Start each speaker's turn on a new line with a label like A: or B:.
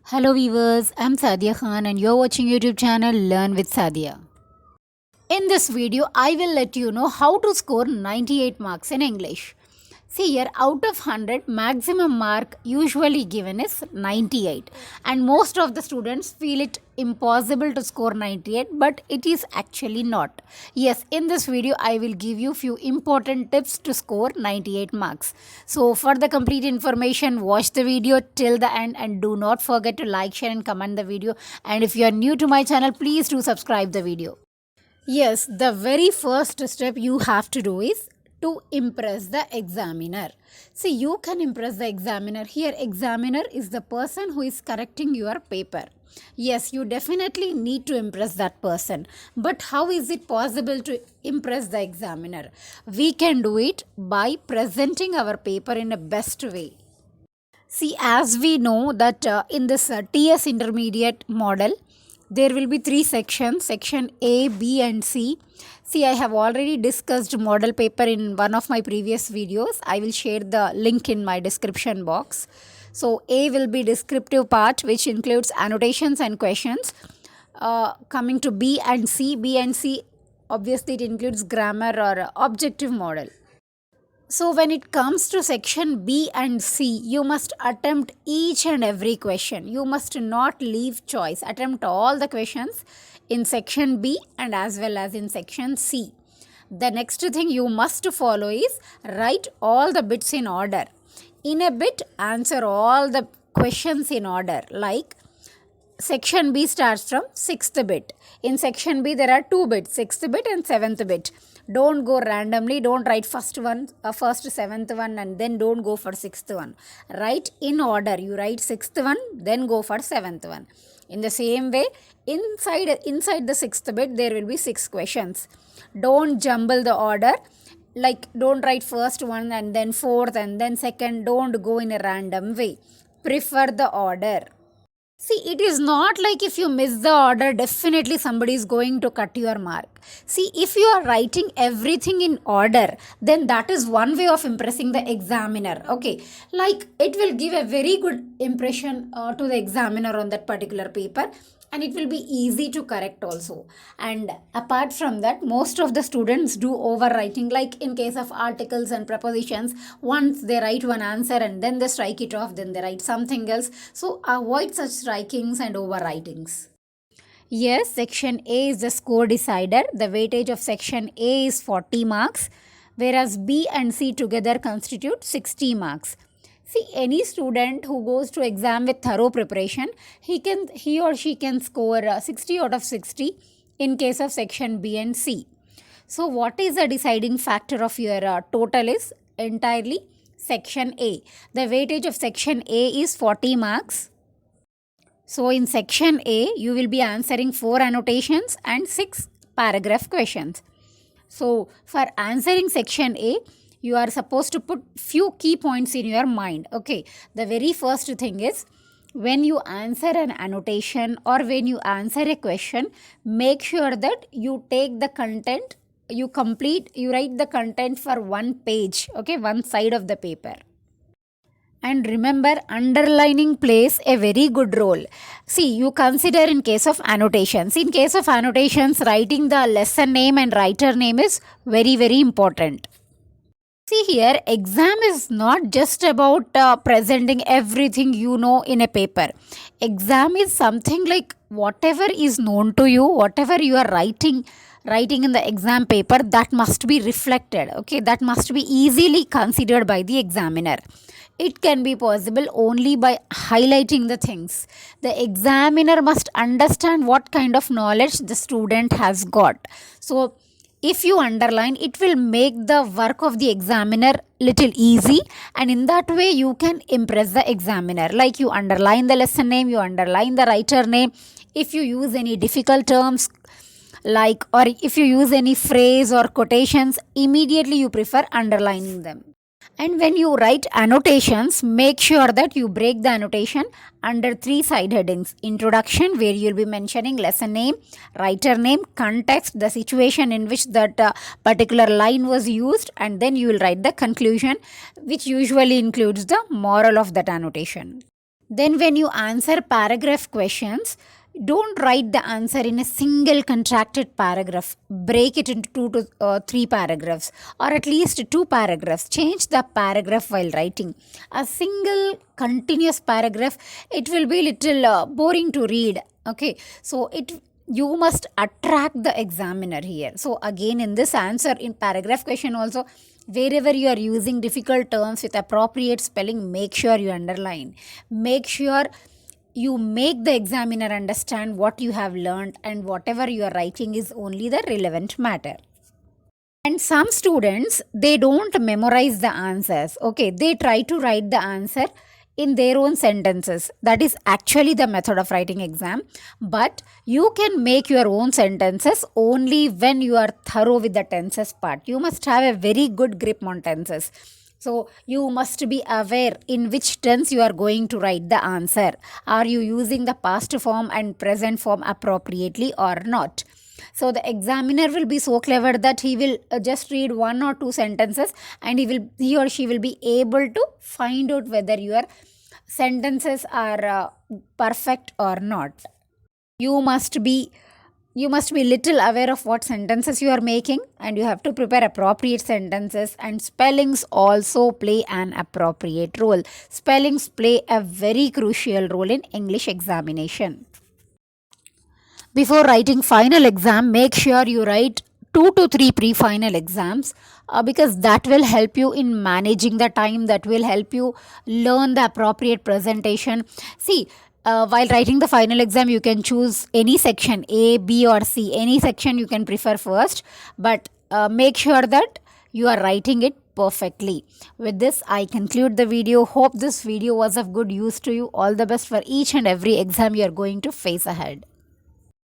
A: Hello viewers, I'm Sadia Khan and you're watching YouTube channel Learn with Sadia. In this video, I will let you know how to score 98 marks in English. See here, out of 100, maximum mark usually given is 98. And most of the students feel it impossible to score 98, but it is actually not. Yes, in this video, I will give you few important tips to score 98 marks. So for the complete information, watch the video till the end and do not forget to like, share and comment the video. And if you are new to my channel, please do subscribe the video. Yes, the very first step you have to do is to impress the examiner. See, you can impress the examiner. Here, examiner is the person who is correcting your paper. Yes, you definitely need to impress that person. But how is it possible to impress the examiner? We can do it by presenting our paper in a best way. See, as we know that in this TS intermediate model, there will be three sections, section A, B and C. See, I have already discussed model paper in one of my previous videos. I will share the link in my description box. So, A will be descriptive part, which includes annotations and questions. Coming to B and C, obviously it includes grammar or objective model. So when it comes to section B and C, you must attempt each and every question. You must not leave choice. Attempt all the questions in section B and as well as in section C. The next thing you must follow is write all the bits in order. In a bit, answer all the questions in order. Like section B starts from 6th bit. In section B, there are two bits, 6th bit and 7th bit. Don't go randomly. Don't write first 7th one and then don't go for 6th one. Write in order. You write 6th one, then go for 7th one. In the same way, inside the 6th bit, there will be 6 questions. Don't jumble the order. Like don't write first one and then 4th and then 2nd. Don't go in a random way. Prefer the order. See, it is not like if you miss the order, definitely somebody is going to cut your mark. See, if you are writing everything in order, then that is one way of impressing the examiner. Okay, like it will give a very good impression to the examiner on that particular paper, and it will be easy to correct also. And apart from that, most of the students do overwriting, like in case of articles and prepositions. Once they write one answer and then they strike it off, then they write something else. So avoid such strikings and overwritings. Yes, section A is the score decider. The weightage of section A is 40 marks, whereas B and C together constitute 60 marks. See, any student who goes to exam with thorough preparation, he or she can score 60 out of 60 in case of section B and C. So what is the deciding factor of your total is entirely section A. The weightage of section A is 40 marks. So in section A, you will be answering 4 annotations and 6 paragraph questions. So for answering section A, you are supposed to put few key points in your mind. Okay, the very first thing is, when you answer an annotation or when you answer a question, make sure that you take the content, you write the content for one page, okay, one side of the paper. And remember, underlining plays a very good role. See, you consider in case of annotations. In case of annotations, writing the lesson name and writer name is very, very important. See here, exam is not just about presenting everything you know in a paper. Exam is something like whatever is known to you, whatever you are writing in the exam paper, that must be reflected. Okay, that must be easily considered by the examiner. It can be possible only by highlighting the things. The examiner must understand what kind of knowledge the student has got. So if you underline, it will make the work of the examiner little easy, and in that way you can impress the examiner. Like you underline the lesson name, you underline the writer name. If you use any difficult terms, like, or if you use any phrase or quotations, immediately you prefer underlining them. And when you write annotations, make sure that you break the annotation under 3 side headings. Introduction, where you will be mentioning lesson name, writer name, context, the situation in which that particular line was used, and then you will write the conclusion, which usually includes the moral of that annotation. Then when you answer paragraph questions, don't write the answer in a single contracted paragraph. Break it into 2 to 3 paragraphs, or at least 2 paragraphs. Change the paragraph while writing. A single continuous paragraph, it will be little boring to read. Okay, so you must attract the examiner here. So again, in this answer, in paragraph question also, wherever you are using difficult terms with appropriate spelling, make sure you underline. Make sure you make the examiner understand what you have learned, and whatever you are writing is only the relevant matter. And some students, they don't memorize the answers. Okay, they try to write the answer in their own sentences. That is actually the method of writing exam. But you can make your own sentences only when you are thorough with the tenses part. You must have a very good grip on tenses. So you must be aware in which tense you are going to write the answer. Are you using the past form and present form appropriately or not? So the examiner will be so clever that he will just read 1 or 2 sentences, and he or she will be able to find out whether your sentences are perfect or not. You must be little aware of what sentences you are making, and you have to prepare appropriate sentences, and spellings also play an appropriate role. Spellings play a very crucial role in English examination. Before writing final exam, make sure you write 2 to 3 pre-final exams, because that will help you in managing the time, that will help you learn the appropriate presentation. See, while writing the final exam, you can choose any section, A, B or C, any section you can prefer first, but make sure that you are writing it perfectly. With this, I conclude the video. Hope this video was of good use to you. All the best for each and every exam you are going to face ahead.